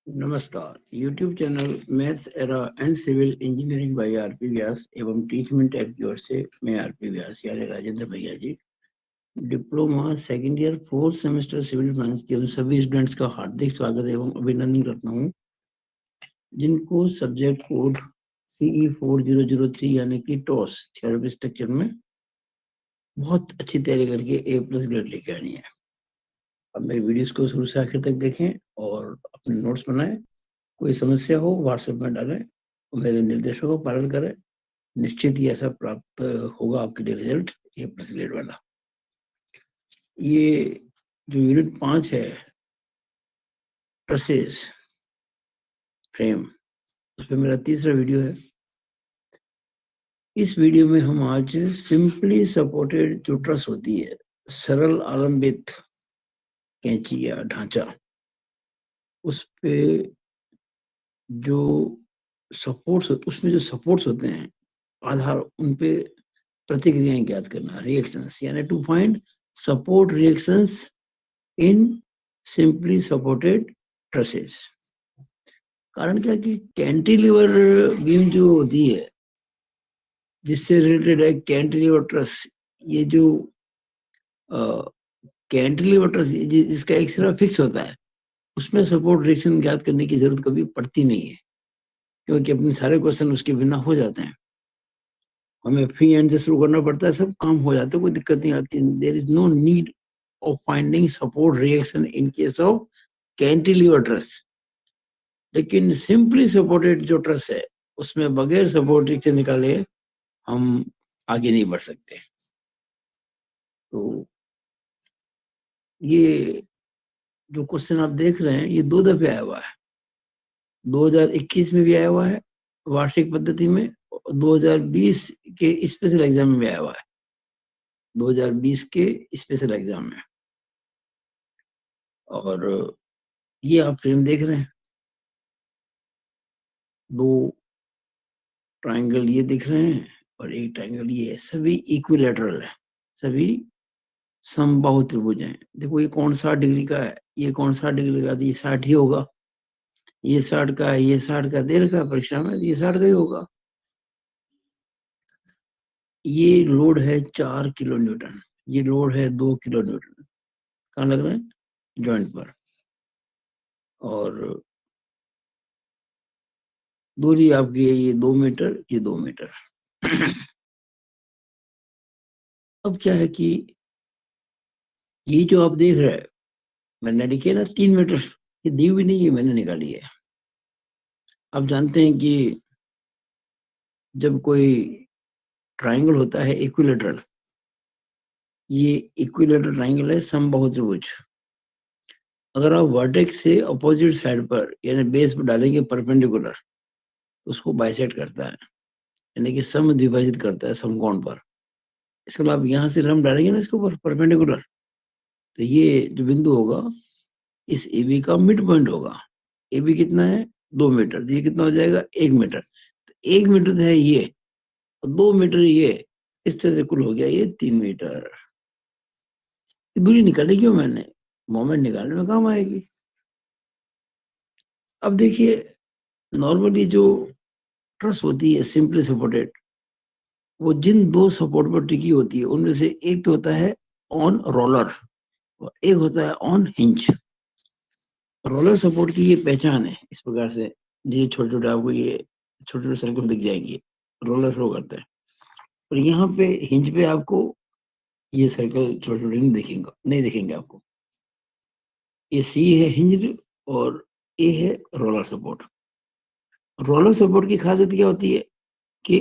नमस्कार। YouTube channel maths era and civil engineering by RP Vyas एवं Teachment app की ओर से मैं आरपी व्यास यानी राजेंद्र भैया ji diploma second year fourth semester civil branch के उन सभी स्टूडेंट्स का हार्दिक स्वागत एवं अभिनंदन करता हूं जिनको सब्जेक्ट कोड CE 4003 यानी कि टॉस थ्योरी स्ट्रक्चर में बहुत अच्छी तैयारी करके A+ ग्रेड लेके आनी है। अब मेरी वीडियोस को शुरू से आखिर तक देखें और अपने नोट्स बनाएं। कोई समस्या हो व्हाट्सएप में डालें और मेरे निर्देशों का पालन करें। निश्चित ही ऐसा प्राप्त होगा आपके लिए रिजल्ट A+ ग्रेड वाला। ये जो यूनिट 5 है ट्रसेस फ्रेम, उस पर मेरा तीसरा वीडियो है। इस वीडियो में हम आज सिंपली सपोर्टेड जो ट्रस होती है, सरल आलंबित कैंची या ढांचा, उस पे जो सपोर्ट्स, उसमें जो सपोर्ट्स होते हैं आधार, उन पे प्रतिक्रियाएं ज्ञात करना, रिएक्शंस, यानी to find support reactions in simply supported trusses. कारण क्या कि कैंटिलीवर बीम जो होती है जिससे रिलेटेड है कैंटिलीवर ट्रस, ये जो कैंटिलीवर ट्रस जिसका एक सिरा फिक्स होता है, उसमें सपोर्ट रिएक्शन ज्ञात करने की जरूरत कभी पड़ती नहीं है, क्योंकि अपने सारे क्वेश्चन उसके बिना हो जाते हैं। हमें फ्री हैंड से शुरू करना पड़ता है, सब काम हो जाते हैं, कोई दिक्कत नहीं आती। There is no need of finding support reaction in case of cantilever truss. लेकिन सिंपली सपोर्टेड जो ट्रस है, उसमें बगैर सपोर्ट रिएक्शन निकाले हम आगे नहीं बढ़ सकते। तो ये जो क्वेश्चन आप देख रहे हैं, ये 2 दफे आया हुआ है। 2021 में भी आया हुआ है वार्षिक पद्धति में, 2020 के स्पेशल एग्जाम में भी आया हुआ है, 2020 के स्पेशल एग्जाम में। और ये आप फ्रेम देख रहे हैं, 2 ट्रायंगल ये दिख रहे हैं और एक ट्रायंगल ये है, सभी इक्विलेटरल है, सभी समबाहु त्रिभुज हैं। देखो ये कौन 60 डिग्री का है, ये कौन 60 डिग्री का, ये 60 ही होगा। ये 60 का है, ये 60 का दे रखा परीक्षा में, ये 60 का ही होगा। ये लोड है 4 किलो न्यूटन, ये लोड है 2 किलो न्यूटन। कहाँ लग रहा है? जॉइंट पर। और दूरी आपकी है ये 2 मीटर, ये 2 मीटर। अब क्या है कि ये जो आप देख रहे हैं, मैंने लिखी है ना 3 मीटर, ये दी हुई नहीं है, मैंने निकाली है। आप जानते हैं कि जब कोई ट्रायंगल होता है इक्विलेटरल, ये इक्विलेटरल ट्रायंगल है समबाहु त्रिभुज। अगर आप वर्टेक्स से अपोजिट साइड पर यानी बेस पर डालेंगे परपेंडिकुलर, तो उसको बाइसेक्ट करता है, यानी कि सम द्विभाजित करता है समकोण पर। इसके बाद आप यहाँ से लंब डालेंगे ना इसके ऊपर परपेंडिकुलर, तो ये जो बिंदु होगा इस AB का मिड पॉइंट होगा। AB कितना है? 2 मीटर। तो ये कितना हो जाएगा? 1 मीटर। तो 1 मीटर तो है ये, और 2 मीटर ये, इस तरह से कुल हो गया ये 3 मीटर। दूरी निकाली क्यों मैंने? मोमेंट निकालने में काम आएगी। अब देखिए, नॉर्मली जो ट्रस होती है सिंपली सपोर्टेड, वो जिन 2 सपोर्ट पर टिकी होती है उनमें से एक तो होता है ऑन रोलर और एक होता है ऑन हिंज। रोलर सपोर्ट की ये पहचान है इस प्रकार से, ये छोटे छोटे आपको ये छोटे छोटे सर्कल दिख जाएंगे, रोलर शो करते हैं। और यहाँ पे हिंज पे आपको ये सर्कल छोटे छोटे नहीं दिखेंगे आपको। ये C है हिंज और A है रोलर सपोर्ट। रोलर सपोर्ट की खासियत क्या होती है कि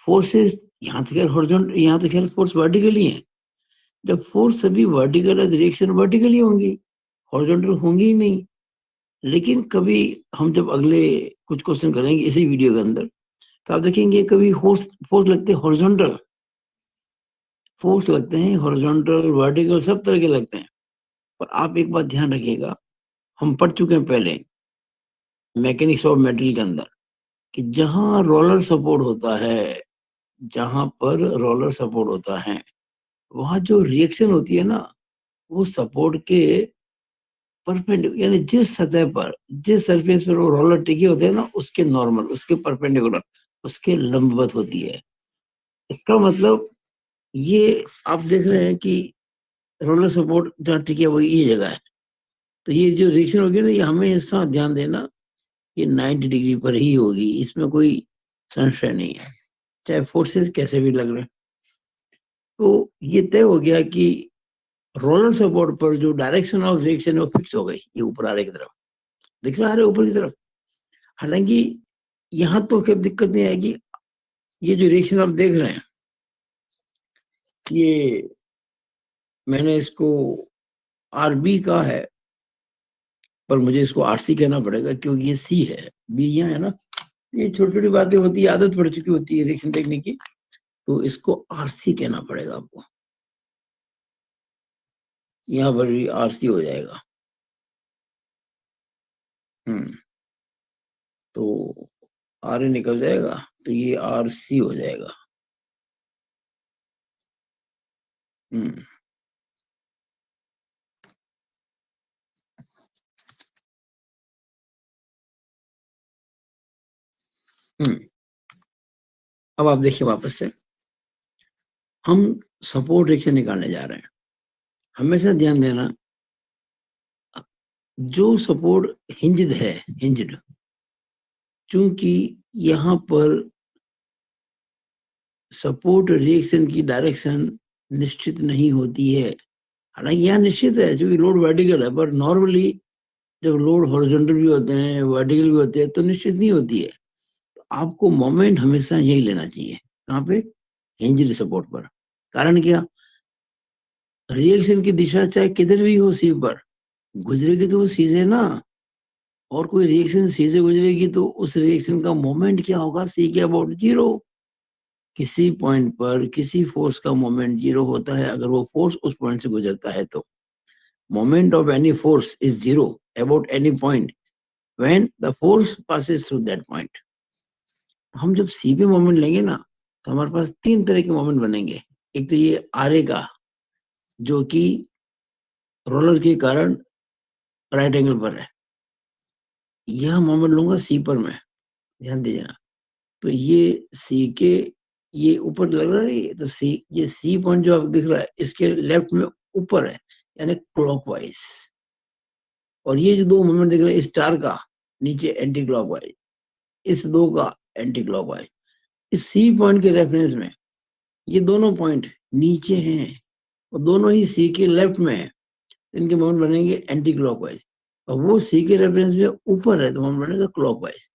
फोर्सेस यहाँ तो खैर हॉरिजॉन्टल, यहाँ तो खैर फोर्स वर्टिकली है। जब फोर्स सभी वर्टिकल है, रिएक्शन वर्टिकली होंगी, हॉरिजॉन्टल होंगी ही नहीं। लेकिन कभी हम जब अगले कुछ क्वेश्चन करेंगे इसी वीडियो के अंदर, तो आप देखेंगे कभी फोर्स लगते हैं हॉरिजॉन्टल, फोर्स लगते हैं हॉरिजॉन्टल, वर्टिकल, सब तरह के लगते हैं। पर आप एक बात ध्यान रखिएगा, हम पढ़ चुके हैं पहले मैकेनिक्स ऑफ मेटल के अंदर कि जहां रोलर सपोर्ट होता है, जहां पर रोलर सपोर्ट होता है, वहां जो रिएक्शन होती है ना, वो सपोर्ट के परपेंडिकुलर, यानी जिस सतह पर, जिस सरफेस पर वो रोलर टिके होते हैं ना, उसके नॉर्मल, उसके परपेंडिकुलर, उसके लंबवत होती है। इसका मतलब ये आप देख रहे हैं कि रोलर सपोर्ट जहाँ टिके वो ये जगह है, तो ये जो रिएक्शन होगी ना, ये हमेशा ध्यान देना, ये 90 डिग्री पर ही होगी, इसमें कोई संशय नहीं है, चाहे फोर्सेस कैसे भी लग रहे हैं। तो ये तय हो गया कि रोलर सपोर्ट पर जो डायरेक्शन ऑफ रिएक्शन है वो फिक्स हो गई, ये ऊपर आ रही की तरफ, दिख रहा है ऊपर की तरफ। हालांकि यहाँ तो फिर दिक्कत नहीं आएगी, ये जो रिएक्शन आप देख रहे हैं, ये मैंने इसको आरबी का है, पर मुझे इसको आरसी कहना पड़ेगा क्योंकि ये सी है, बी यहाँ है ना। ये छोटी छोटी बातें होती है, आदत पड़ चुकी होती है रिएक्शन देखने की, तो इसको आरसी कहना पड़ेगा आपको, यहाँ पर भी आरसी हो जाएगा। तो आर ए निकल जाएगा, तो ये आर सी हो जाएगा। हम्म हम्म अब आप देखिए वापस से, हम सपोर्ट रिएक्शन निकालने जा रहे हैं। हमेशा ध्यान देना, जो सपोर्ट हिंज्ड है, हिंज्ड, चूंकि यहाँ पर सपोर्ट रिएक्शन की डायरेक्शन निश्चित नहीं होती है। हालांकि यहाँ निश्चित है क्योंकि लोड वर्टिकल है, पर नॉर्मली जब लोड हॉरिजॉन्टल भी होते हैं, वर्टिकल भी होते हैं, तो निश्चित नहीं होती है। तो आपको मोमेंट हमेशा यही लेना चाहिए, कहाँ पे, हिंज्ड सपोर्ट पर। कारण क्या, रिएक्शन की दिशा चाहे किधर भी हो सी पर गुजरेगी तो वो सीधे ना, और कोई रिएक्शन सीधे गुजरेगी तो उस रिएक्शन का मोमेंट क्या होगा, सी के अबाउट जीरो। किसी पॉइंट पर किसी फोर्स का मोमेंट जीरो होता है अगर वो फोर्स उस पॉइंट से गुजरता है, तो moment of any force is zero about any point when the force passes through that point. हम जब सी पे मोमेंट लेंगे ना, तो हमारे पास तीन तरह के मोमेंट बनेंगे। एक तो ये आर का, जो कि रोलर के कारण राइट एंगल पर है, यह मोमेंट लूंगा सी पर मैं, ध्यान दीजिएगा। तो ये सी के, ये ऊपर लग रहा है, तो सी, ये सी पॉइंट जो आपको दिख रहा है इसके लेफ्ट में ऊपर है, यानी क्लॉकवाइज। और ये जो दो मोमेंट दिख रहे हैं स्टार का नीचे एंटी क्लॉकवाइज, इस दो का एंटी क्लॉकवाइज। इस सी पॉइंट के रेफरेंस में ये दोनों पॉइंट नीचे हैं और दोनों ही सी के लेफ्ट में है, इनके मोमेंट बनेंगे एंटी क्लॉकवाइज। और वो सी के रेफरेंस में ऊपर है तो मोमेंट बनेगा क्लॉकवाइज।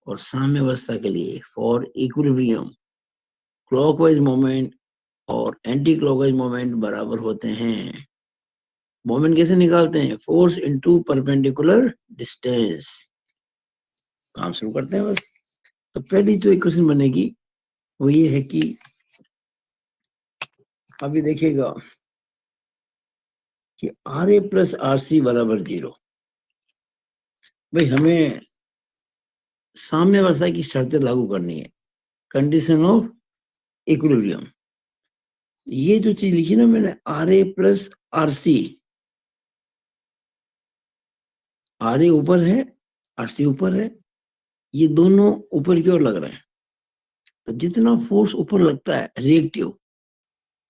और साम्यावस्था के लिए फॉर इक्विलिब्रियम, क्लॉकवाइज मोमेंट और एंटी क्लॉकवाइज मोमेंट बराबर होते हैं। मोमेंट कैसे निकालते हैं, फोर्स इनटू परपेंडिकुलर डिस्टेंस। काम शुरू करते हैं बस। तो पहली जो इक्वेशन बनेगी वो ये है कि, अभी देखिएगा कि R A plus R C बराबर जीरो। भाई हमें साम्यावस्था की शर्तें लागू करनी है, कंडीशन ऑफ इक्विलिब्रियम। ये जो चीज लिखी ना मैंने, R A plus R C, R A ऊपर है, आर सी ऊपर है, ये दोनों ऊपर की ओर लग रहे हैं। तो जितना फोर्स ऊपर लगता है रिएक्टिव,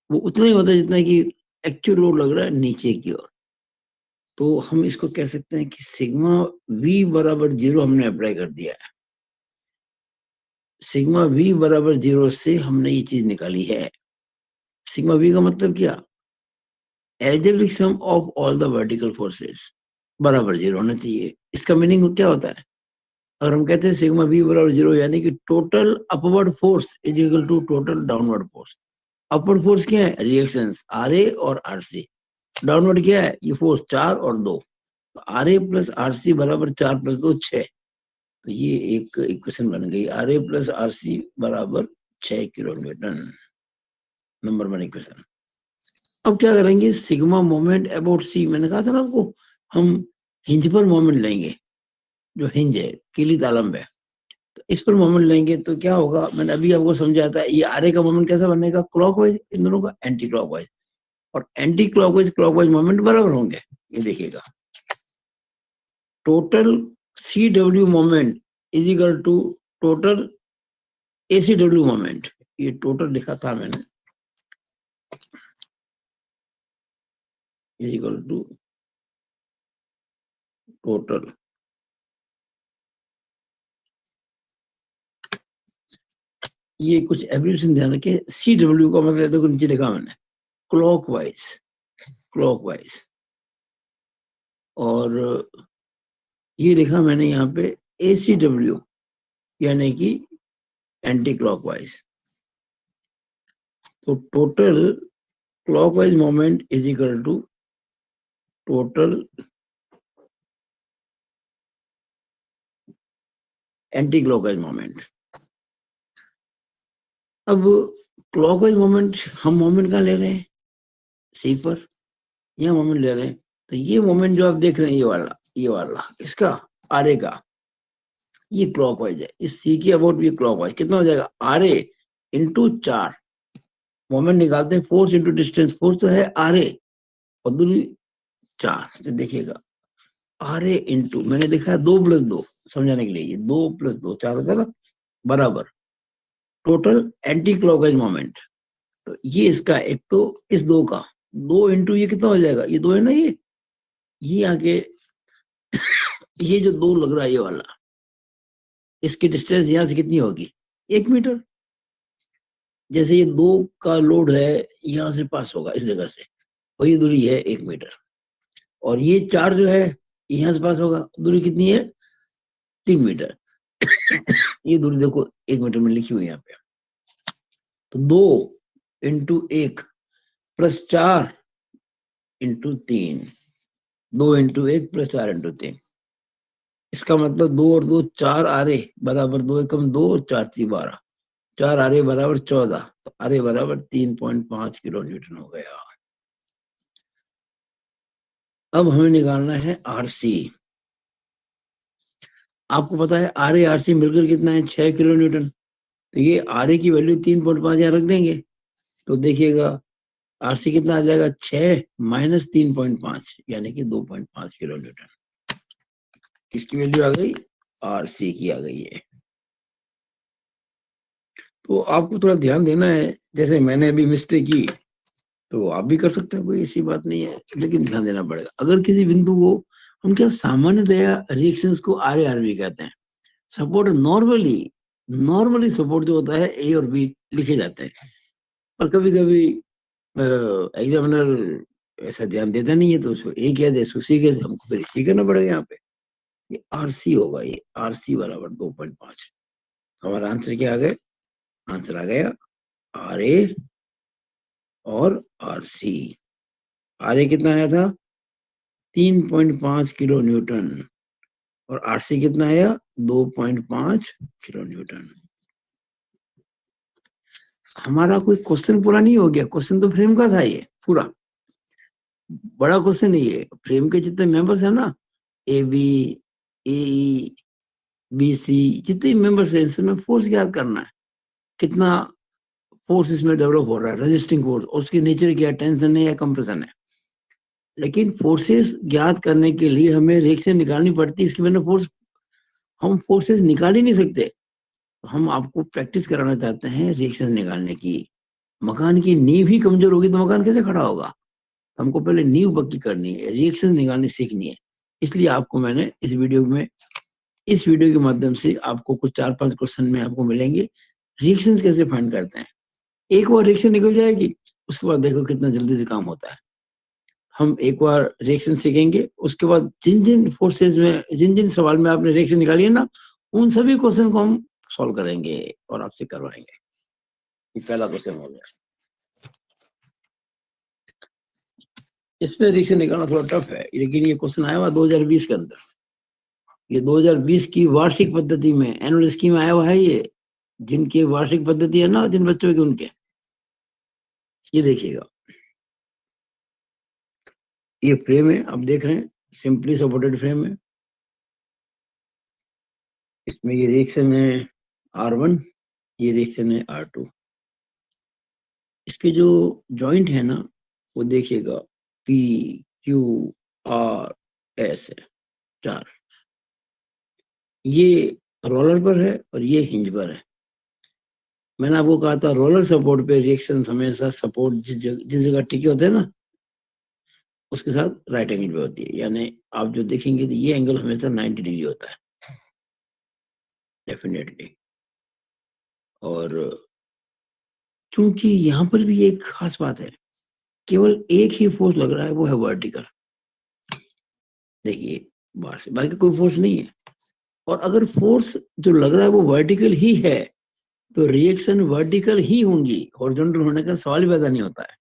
वो उतना ही होता है जितना कि एक्चुअल लोड लग रहा है नीचे की ओर। तो हम इसको कह सकते हैं कि सिग्मा वी बराबर जीरो हमने अप्लाई कर दिया है। सिग्मा वी बराबर जीरो से हमने ये चीज निकाली है। सिग्मा वी का मतलब क्या, algebraic sum of all the vertical forces बराबर जीरो होना चाहिए। इसका मीनिंग क्या होता है, अगर हम कहते हैं सिग्मा वी बराबर जीरो, यानी कि total upward force is equal to total downward force. Upward force क्या है, रिएक्शंस आर ए और आर सी। डाउनवर्ड क्या है, ये फोर्स 4 और 2। R A plus R C बराबर 4 प्लस 2 6। तो ये एक इक्वेशन बन गई, R A plus R C बराबर 6 किलो न्यूटन, नंबर 1 इक्वेशन। अब क्या करेंगे, सिग्मा मोमेंट अबाउट सी, मैंने कहा था ना आपको, हम हिंज पर मोमेंट लेंगे, जो हिंज है कीली तालम है, तो इस पर मोमेंट लेंगे तो क्या होगा, मैंने अभी आपको समझाया था। ये आर ए का मोमेंट कैसा बनेगा, क्लॉकवाइज, इन दोनों का एंटी क्लॉकवाइज। और एंटी क्लॉकवाइज क्लॉकवाइज मोमेंट बराबर होंगे, ये देखिएगा। Total C W moment is equal to total AC W moment. ये टोटल लिखा था मैंने, इज इक्वल टू टोटल ये कुछ एब्रिविएशन ध्यान रखें। सी डब्ल्यू का मतलब देखो नीचे लिखा मैंने क्लॉकवाइज, क्लॉकवाइज, और ये लिखा मैंने यहाँ पे एसी डब्ल्यू यानी कि एंटी क्लॉकवाइज। तो total clockwise moment is equal to total anti clockwise moment. अब क्लॉकवाइज मोमेंट हम मोमेंट कहाँ ले रहे हैं, सी पर यह मोमेंट ले रहे हैं। तो ये मोमेंट जो आप देख रहे हैं ये वाला इसका आर का ये क्लॉकवाइज है। इस सी की अबाउट ये क्लॉकवाइज कितना हो जाएगा, आर ए इंटू 4 मोमेंट निकालते हैं, फोर्स इंटू डिस्टेंस, फोर्स तो है आर ए और दूरी 4 से देखिएगा आर ए इंटू मैंने देखा है 2+2 समझाने के लिए, ये 2+2 4 होता है ना, बराबर टोटल एंटी क्लॉकवाइज मोमेंट। तो ये इसका एक तो इस दो का 2 इंटू ये कितना हो जाएगा, ये 2 है ना, ये आगे ये जो 2 लग रहा है ये वाला, इसकी डिस्टेंस यहां से कितनी होगी 1 मीटर। जैसे ये 2 का लोड है यहां से पास होगा इस जगह से, और ये दूरी है 1 मीटर, और ये 4 जो है यहां से पास होगा, दूरी कितनी है 3 मीटर। ये दूरी देखो 1 मीटर में लिखी हुई है यहाँ पे। तो 2 into 1 plus 4 into 3, 2 into 1 plus 4 into 3, इसका मतलब 2 और 2 4 आरे बराबर 2 एकम 2 और 4 3 12, 4 आरे बराबर 14, तो आरे बराबर 3.5 किलो न्यूटन हो गया। अब हमें निकालना है आरसी। आपको पता है आर ए आर सी मिलकर कितना है 6 किलो न्यूटन। तो ये आर ए की वैल्यू 3.5 यहाँ रख देंगे, तो देखिएगा आरसी कितना आ जाएगा 6 माइनस 3.5 यानी कि 2.5 किलो न्यूटन। किसकी वैल्यू आ गई, आरसी की आ गई है। तो आपको थोड़ा ध्यान देना है, जैसे मैंने अभी मिस्टेक की तो आप भी कर सकते हैं, कोई ऐसी बात नहीं है, लेकिन ध्यान देना पड़ेगा। अगर किसी बिंदु को हम क्या सामान्यतया रिएक्शंस को आर ए आर बी कहते हैं। सपोर्ट नॉर्मली सपोर्ट जो होता है ए और बी लिखे जाते हैं, पर कभी कभी एग्जामिनर ऐसा ध्यान देता नहीं है तो उसको ए कह दे, उसको सी कह दे, हमको फिर सी करना पड़ेगा। यहाँ पे ये आरसी होगा, ये आरसी बराबर 2.5। हमारा आंसर क्या आ गया, आंसर आ गया आर ए और आर सी। आर ए कितना आया था 3.5 किलो न्यूटन, और आर सी कितना आया 2.5 किलो न्यूटन। हमारा कोई क्वेश्चन पूरा नहीं हो गया, क्वेश्चन तो फ्रेम का था, ये पूरा बड़ा क्वेश्चन है। ये फ्रेम के जितने मेंबर्स है ना, A B A B C जितने मेंबर्स है, इसमें फोर्स याद करना है, कितना फोर्स इसमें डेवलप हो रहा है, रेजिस्टिंग फोर्स, और उसकी नेचर क्या, टेंशन है या कंप्रेशन है। लेकिन फोर्सेस ज्ञात करने के लिए हमें रिएक्शन निकालनी पड़ती है, इसके बिना फोर्स हम फोर्सेस निकाल ही नहीं सकते। हम आपको प्रैक्टिस कराना चाहते हैं रिएक्शन निकालने की। मकान की नींव ही कमजोर होगी तो मकान कैसे खड़ा होगा। हमको पहले नींव पक्की करनी है, रिएक्शन निकालनी सीखनी है। इसलिए आपको मैंने इस वीडियो के माध्यम से आपको कुछ 4-5 क्वेश्चन में आपको मिलेंगे, रिएक्शंस कैसे फाइंड करते हैं। एक बार रिएक्शन निकल जाएगी, उसके बाद देखो कितना जल्दी से काम होता है। हम एक बार रिएक्शन सीखेंगे, उसके बाद जिन जिन फोर्सेज में जिन जिन सवाल में आपने रिएक्शन निकाली है ना, उन सभी क्वेश्चन को हम सॉल्व करेंगे और आपसे करवाएंगे। ये पहला क्वेश्चन हो गया। इसमें रिएक्शन निकालना थोड़ा टफ है, लेकिन ये क्वेश्चन आया हुआ 2020 के अंदर। ये 2020 की वार्षिक पद्धति में एनुअल स्कीम आया हुआ है। ये जिनकी वार्षिक पद्धति है ना, जिन बच्चों के, उनके ये देखिएगा, ये फ्रेम है, आप देख रहे हैं सिंपली सपोर्टेड फ्रेम है। इसमें ये रिएक्शन है R1, ये रिएक्शन है R2। इसके जो जॉइंट है ना, वो देखिएगा P Q R S है। 4, ये रोलर पर है और ये हिंज पर है। मैंने आपको कहा था रोलर सपोर्ट पे रिएक्शन हमेशा सपोर्ट जिस जगह टिके होते हैं ना, उसके साथ राइट एंगल पे होती है। यानी आप जो देखेंगे तो ये एंगल हमेशा 90 डिग्री होता है डेफिनेटली। और चूंकि यहाँ पर भी एक खास बात है, केवल एक ही फोर्स लग रहा है, वो है वर्टिकल। देखिए बाहर से, बाकी कोई फोर्स नहीं है। और अगर फोर्स जो लग रहा है वो वर्टिकल ही है, तो रिएक्शन वर्टिकल ही होंगी, हॉरिजॉन्टल होने का सवाल पैदा नहीं होता है।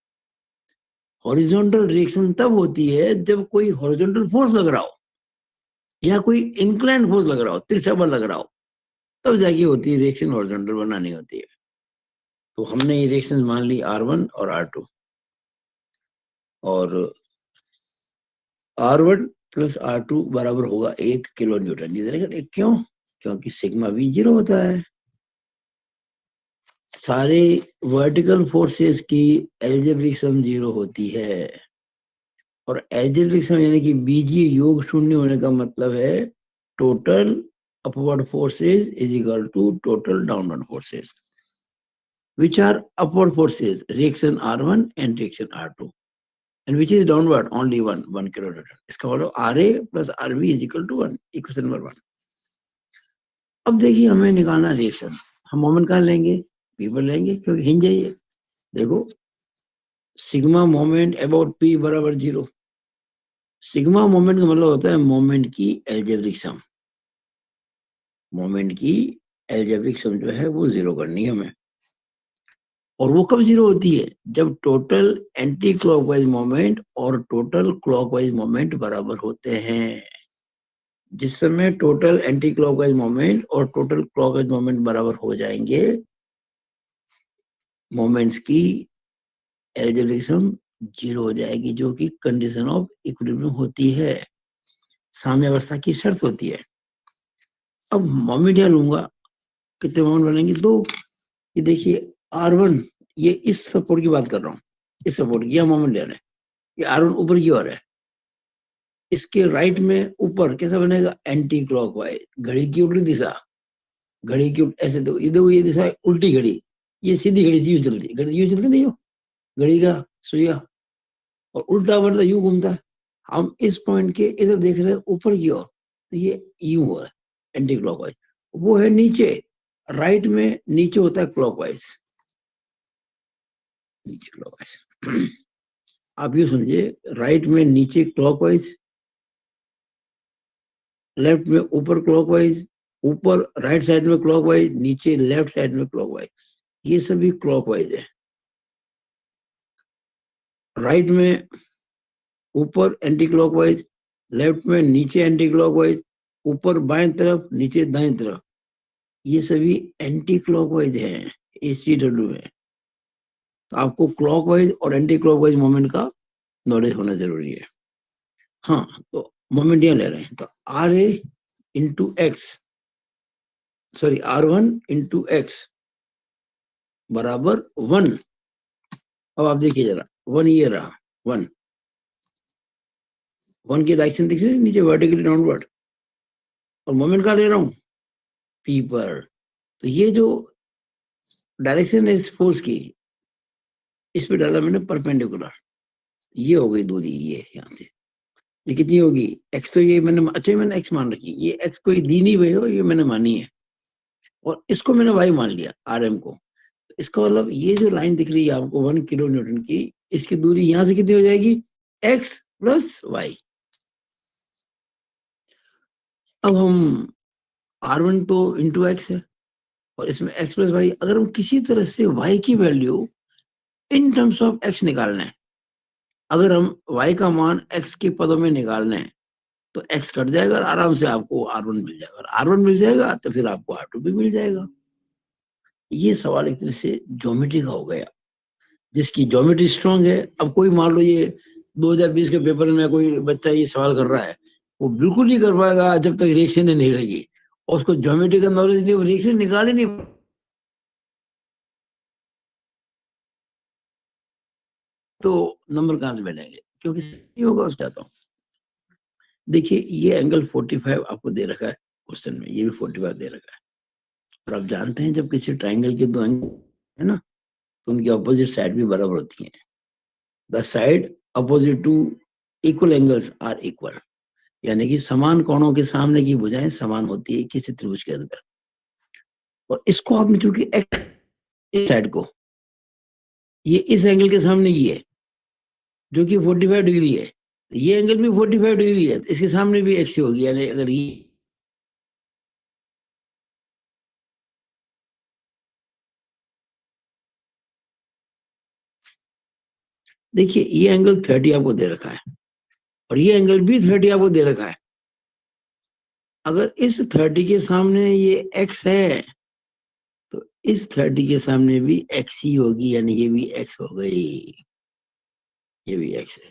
हॉरिजॉन्टल रिएक्शन तब होती है जब कोई हॉरिजॉन्टल फोर्स लग रहा हो या कोई इंक्लाइंड फोर्स लग रहा हो, तिरछा बल लग रहा हो, तब जाके होती है रिएक्शन, हॉरिजॉन्टल बनानी होती है। तो हमने ये रिएक्शन मान ली R1 और R2, और R1 प्लस R2 बराबर होगा 1 किलो न्यूटन। ये क्यों? क्योंकि सिग्मा V 0 होता है। सारे वर्टिकल फोर्सेस की एल्जेब्रिक सम 0 होती है, और एल्जेब्रिक सम यानी कि बीजीय योग शून्य होने का मतलब है total upward forces is equal to total downward forces, which are upward forces, reaction R1 and reaction R2, and which is downward only 1 kilonewton. इसका मतलब RA plus RB is equal to 1, equation number 1। अब देखिए हमें निकालना reaction, हम moment कहाँ लेंगे? P पर लेंगे, क्योंकि हिंज है ये। देखो सिग्मा मोमेंट अबाउट पी बराबर 0। सिग्मा मोमेंट का मतलब होता है मोमेंट की एल्जेब्रिक सम। मोमेंट की एल्जेब्रिक सम जो है वो 0 करनी है हमें। और वो कब 0 होती है? जब टोटल एंटी क्लॉकवाइज मोमेंट और टोटल क्लॉकवाइज मोमेंट बराबर होते हैं। जिस समय टोटल एंटी क्लॉकवाइज मोमेंट और टोटल क्लॉकवाइज मोमेंट बराबर हो जाएंगे, मोमेंट्स की एल्जेब्रिक सम 0 हो जाएगी, जो कि कंडीशन ऑफ इक्विलिब्रियम होती है, साम्यावस्था की शर्त होती है। अब मोमेंट यहाँ लूंगा, कितने मोमेंट बनेंगे? 2। ये देखिए R1, ये इस सपोर्ट की बात कर रहा हूँ, इस सपोर्ट की मोमेंट ले रहे हैं। ये R1 ऊपर की ओर है, इसके राइट में ऊपर कैसा बनेगा? एंटी क्लॉकवाइज, घड़ी की उल्टी दिशा। घड़ी की ऐसे देखो, ये देखो, ये दिशा उल्टी घड़ी, ये सीधी घड़ी यूं चलती, घड़ी यूं चलती नहीं हो, घड़ी का सुइया, और उल्टा मतलब यूं घूमता है। हम इस पॉइंट के इधर देख रहे हैं ऊपर की ओर, तो ये यूं हो रहा है एंटी क्लॉकवाइज। वो है नीचे, राइट में नीचे होता है क्लॉकवाइज, नीचे क्लॉकवाइज। आप ये समझिए, राइट में नीचे क्लॉकवाइज, लेफ्ट में ऊपर क्लॉकवाइज, ऊपर राइट साइड में क्लॉकवाइज, नीचे लेफ्ट साइड में क्लॉकवाइज, ये सभी क्लॉकवाइज है। राइट में ऊपर एंटी क्लॉकवाइज, लेफ्ट में नीचे एंटी क्लॉकवाइज, ऊपर बाएं तरफ, नीचे दाएं तरफ, ये सभी एंटी क्लॉकवाइज हैं, ACW है। तो आपको क्लॉकवाइज और एंटी क्लॉकवाइज मोमेंट का नॉलेज होना जरूरी है। हाँ, तो मोमेंट यहाँ ले रहे हैं, तो RA into x, sorry R1 into x बराबर 1। अब आप देखिए जरा, 1 ये रहा, 1 की डायरेक्शन दिख रही है नीचे, वर्टिकली डाउनवर्ड, और मोमेंट का ले रहा हूं पी पर। तो ये जो डायरेक्शन है इस फोर्स की, इस पे डाला मैंने परपेंडिकुलर, ये हो गई दूरी, ये यहाँ से ये कितनी होगी? एक्स, तो ये मैंने, अच्छा मैंने एक्स मान रखी, ये एक्स कोई दी नहीं हुई हो, ये मैंने मानी है, और इसको मैंने वाई मान लिया, RM को। इसका मतलब ये जो लाइन दिख रही है आपको 1 किलो न्यूटन की, इसकी दूरी यहां से कितनी हो जाएगी? x plus Y. अब हम R1 तो इंटू एक्स है, और इसमें x प्लस वाई, अगर हम किसी तरह से y की value in terms of x निकालना है, अगर हम y का मान x के पदों में निकालना है, तो x कट जाएगा और आराम से आपको R1 मिल जाएगा, और R1 मिल जाएगा तो फिर आपको R2 भी मिल जाएगा। ये सवाल एक तरह से ज्योमेट्री का हो गया, जिसकी ज्योमेट्री स्ट्रांग है। अब कोई मान लो ये 2020 के पेपर में कोई बच्चा ये सवाल कर रहा है, वो बिल्कुल नहीं कर पाएगा जब तक रिएक्शन नहीं लगी, और उसको ज्योमेट्री का नॉलेज नहीं, वो रिएक्शन निकाल ही नहीं, तो नंबर कहां से मिलेंगे? क्योंकि नहीं होगा उसका। तो देखिए ये एंगल 45 आपको दे रखा है क्वेश्चन में, ये भी 45 दे रखा है। और आप जानते हैं जब किसी ट्राइंगल के दो एंगल है ना, तो उनकी अपोजिट साइड भी बराबर होती है। The side opposite to equal angles are equal, यानी कि समान कोणों के सामने की भुजाएं समान होती है किसी त्रिभुज के अंदर। और इसको आपने चूंकि इस साइड को, ये इस एंगल के सामने की है जो कि 45 डिग्री है, ये एंगल भी 45 डिग्री है, इसके सामने भी एक्स होगी। यानी अगर ये देखिए ये एंगल 30 आपको दे रखा है और ये एंगल भी 30 आपको दे रखा है। अगर इस 30 के सामने ये एक्स है तो इस 30 के सामने भी एक्स ही होगी, यानी ये भी एक्स हो गई, ये भी एक्स है।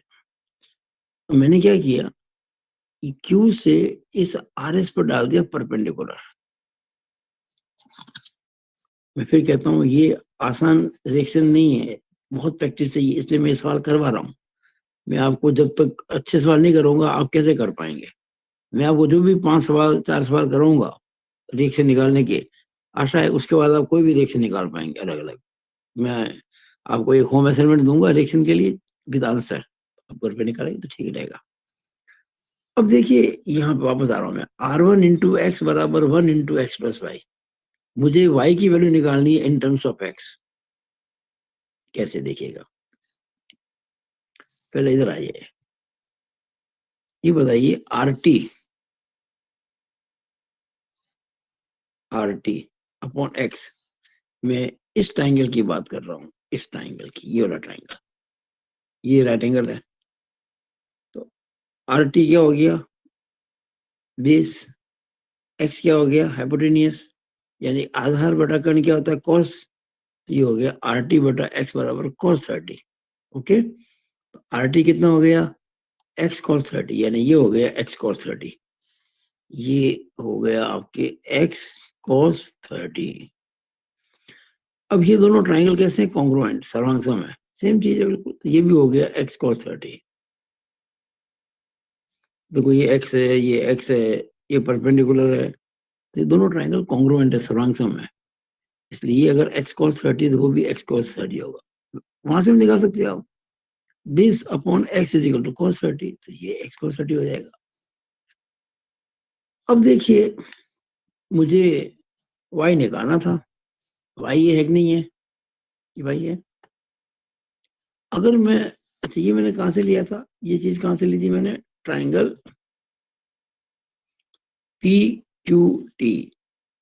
तो मैंने क्या किया, क्यू से इस आर एस पर डाल दिया परपेंडिकुलर। मैं फिर कहता हूँ ये आसान रिएक्शन नहीं है, बहुत प्रैक्टिस चाहिए, इसलिए मैं सवाल करवा रहा हूँ। मैं आपको जब तक अच्छे सवाल नहीं करूंगा आप कैसे कर पाएंगे। मैं आपको जो भी 5 सवाल 4 सवाल करूंगा रिएक्शन निकालने के, आशा है उसके बाद आप कोई भी रिएक्शन निकाल पाएंगे अलग अलग। मैं आपको एक होम असाइनमेंट दूंगा रिएक्शन के लिए विद आंसर, आप घर पे निकालेंगे तो ठीक रहेगा। अब देखिए यहाँ पे वापस आ रहा हूँ मैं, R1 × x बराबर 1 × x+y। मुझे y की वैल्यू निकालनी है इन टर्म्स ऑफ x। कैसे देखिएगा, पहले इधर आइए, ये बताइए RT अपॉन x। मैं इस ट्राइंगल की बात कर रहा हूँ, इस ट्राइंगल की, ये वाला ट्राइंगल, ये राइट एंगल है। तो RT क्या हो गया, बेस, x क्या हो गया, हाइपोटेनियस, यानी आधार बटा कर्ण क्या होता है, cos। ये हो गया RT बटा x बराबर cos 30। ओके, तो RT कितना हो गया, x cos 30, यानी ये हो गया x cos 30, ये हो गया आपके x cos 30। अब ये दोनों ट्राइंगल कैसे हैं, कॉन्ग्रुएंट, सर्वांगसम है, सेम चीज है बिल्कुल। तो ये भी हो गया x cos 30। देखो ये x है, ये x है, ये परपेंडिकुलर है, तो ये दोनों ट्राइंगल कॉन्ग्रुएंट है, सर्वांगसम है। इसलिए अगर x cos 30 तो वो भी x cos 30 होगा। वहां से भी निकाल सकते हैं आप, this upon x is equal to cos 30, तो ये x cos 30 हो जाएगा। अब देखिए मुझे y निकालना था, y ये है कि नहीं है, ये y है। अगर मैं, अच्छा ये मैंने कहां से लिया था, ये चीज कहां से ली थी मैंने, ट्राइंगल पी क्यू टी,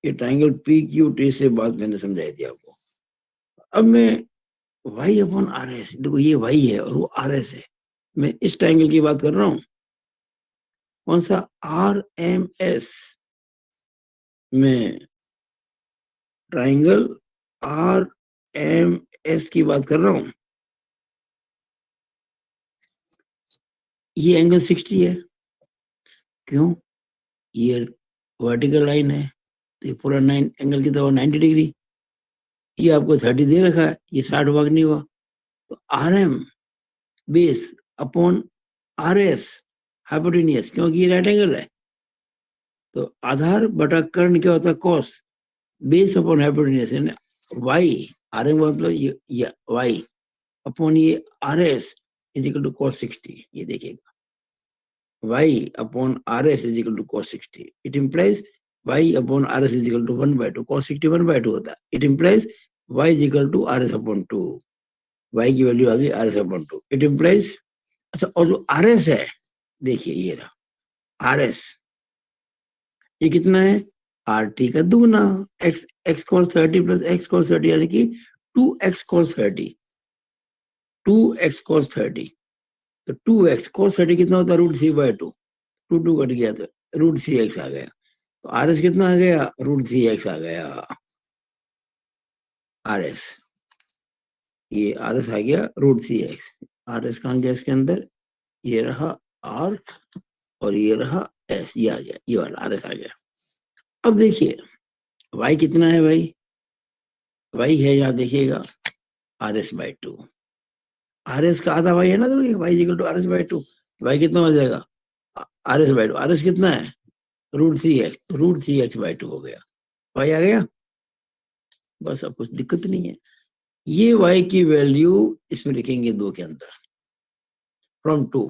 ये ट्राइंगल पी क्यू टी से बात मैंने समझाई थी आपको। अब मैं y अपॉन आर एस, देखो ये y है और वो आर एस है, मैं इस ट्राइंगल की बात कर रहा हूँ, कौन सा, आर एम एस, में ट्राइंगल आर एम एस की बात कर रहा हूं। ये एंगल 60 है, क्यों, ये वर्टिकल लाइन है, तो ये पूरा 9 एंगल की तरह 90 डिग्री। ये आपको 30 दे रखा है, ये 60 भाग नहीं हुआ, तो R M base upon R S hypotenuse, क्योंकि ये राइट एंगल है, तो आधार बटा कर्ण क्या होता है, कॉस, बेस अपॉन हाइपोटेनियस, यानी वाई, आर एम मतलब ये वाई अपॉन ये R S is equal to cos 60। ये देखिएगा y upon rs is equal to cos 60. It implies y upon rs is equal to 1/2. Cos 60 1/2 होता है. It implies y is equal to rs upon 2. y की value आ गई rs upon 2. It implies, अच्छा, और जो rs है, देखिए ये रहा rs, ये कितना है, rt का दुगना, x cos 30 plus x cos 30, यानी कि 2x cos 30, 2x cos 30, तो 2x cos 30 कितना होता है, √3/2, 2 कट गया तो √3x आ गया, तो आर एस कितना आ गया, √3x आ गया आर एस, ये आर एस आ गया √3x। आर एस कहाँ गया इसके अंदर, ये रहा आर और ये रहा एस, ये आ गया, ये वाला आर एस आ गया। अब देखिए y कितना है भाई, y है यहाँ देखिएगा rs/2, आर एस का आधा y है ना, तो y equal to rs/2, y कितना हो जाएगा, R S by two, R S कितना है √3x, तो √3x/2 हो गया, y आ गया। बस अब कुछ दिक्कत नहीं है। ये y की वैल्यू इसमें लिखेंगे 2 के अंदर, फ्रॉम 2।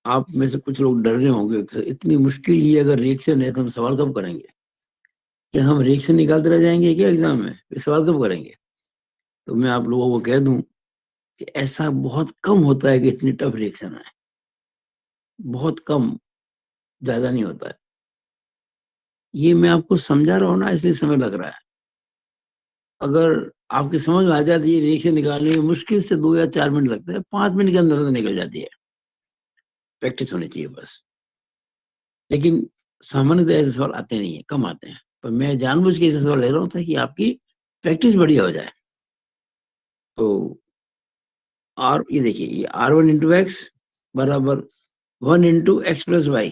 आप में से कुछ लोग डर रहे होंगे कि इतनी मुश्किल ये अगर रिएक्शन है तो हम सवाल कब करेंगे, क्या हम रिएक्शन निकालते रह जाएंगे क्या एग्जाम में, फिर सवाल कब करेंगे। तो मैं आप लोगों को कह दूं कि ऐसा बहुत कम होता है कि इतनी टफ रिएक्शन है, बहुत कम, ज्यादा नहीं होता है। ये मैं आपको समझा रहा हूँ ना, इसलिए समय लग रहा है। अगर आपकी समझ में आ जाती है रिएक्शन निकालने में मुश्किल से 2 या 4 मिनट लगते हैं, 5 मिनट के अंदर तो निकल जाती है। प्रैक्टिस होनी चाहिए बस। लेकिन सामान्यतः ऐसे सवाल आते नहीं है, कम आते हैं, पर मैं जानबूझ के ऐसे सवाल ले रहा हूँ ताकि आपकी प्रैक्टिस बढ़िया हो जाए। तो आर, ये देखिए, ये R1 × x बराबर 1 × x+y,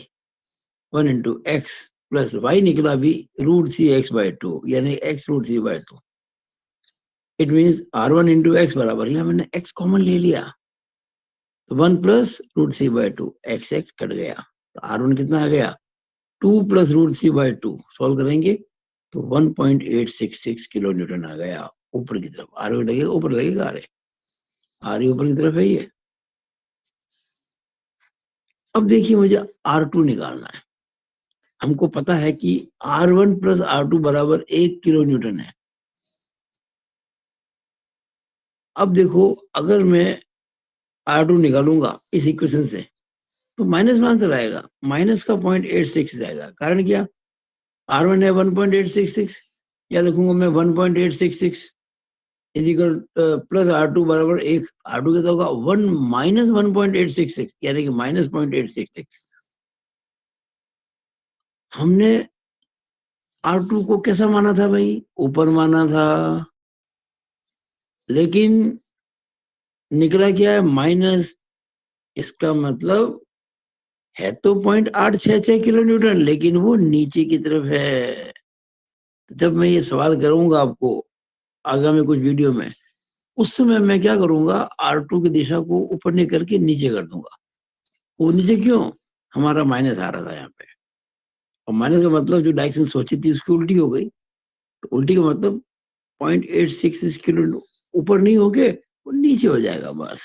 1 × x+y निकला भी √3x/2, यानी x√3/2। It means R1 × x बराबर, यहाँ मैंने x कॉमन ले लिया, तो 1 + √3/2, x कट गया, तो R1 कितना आ गया 2 + √3/2, सॉल्व करेंगे तो 1.866 किलो न्यूटन आ गया ऊपर की तरफ। आर लगेगा, ऊपर लगेगा, आर ऊपर की तरफ है ये। अब देखिए मुझे R2 निकालना है। हमको पता है कि R1 + R2 बराबर 1 किलो न्यूटन है। अब देखो, अगर मैं R2 निकालूंगा इस इक्वेशन से तो माइनस में आंसर आएगा, माइनस का 0.86 आएगा। कारण क्या, R1 है 1.866, या लिखूंगा मैं 1.866 इजिकल प्लस R2 बराबर 1। R2 कितना होगा 1 - 1.866, यानी कि -0.866। हमने R2 को कैसा माना था भाई, ऊपर माना था, लेकिन निकला क्या है माइनस। इसका मतलब है तो 0.866 किलो न्यूटन, लेकिन वो नीचे की तरफ है। तो जब मैं ये सवाल करूंगा आपको आगामी कुछ वीडियो में, उस समय मैं क्या करूंगा, R2 की दिशा को ऊपर नहीं करके नीचे कर दूंगा। वो नीचे क्यों, हमारा माइनस आ रहा था यहाँ पे, और माइनस का मतलब जो डायरेक्शन सोची थी उसकी उल्टी हो गई। तो उल्टी का मतलब 0.866 किलो ऊपर नहीं होके वो नीचे हो जाएगा बस।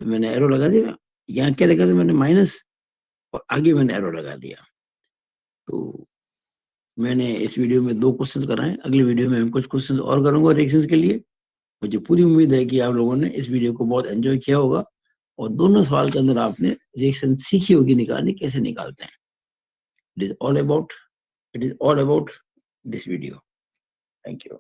तो मैंने एरो लगा दिया, यहाँ क्या लगा था मैंने माइनस, और आगे मैंने एरो लगा दिया। तो मैंने इस वीडियो में 2 क्वेश्चन कराए, अगले वीडियो में मैं कुछ क्वेश्चन और करूंगा रिएक्शंस के लिए। मुझे पूरी उम्मीद है कि आप लोगों ने इस वीडियो को बहुत एंजॉय किया होगा, और दोनों सवाल के अंदर आपने रिएक्शन सीखी होगी निकालनी कैसे निकालते हैं। It is all about this video. Thank you.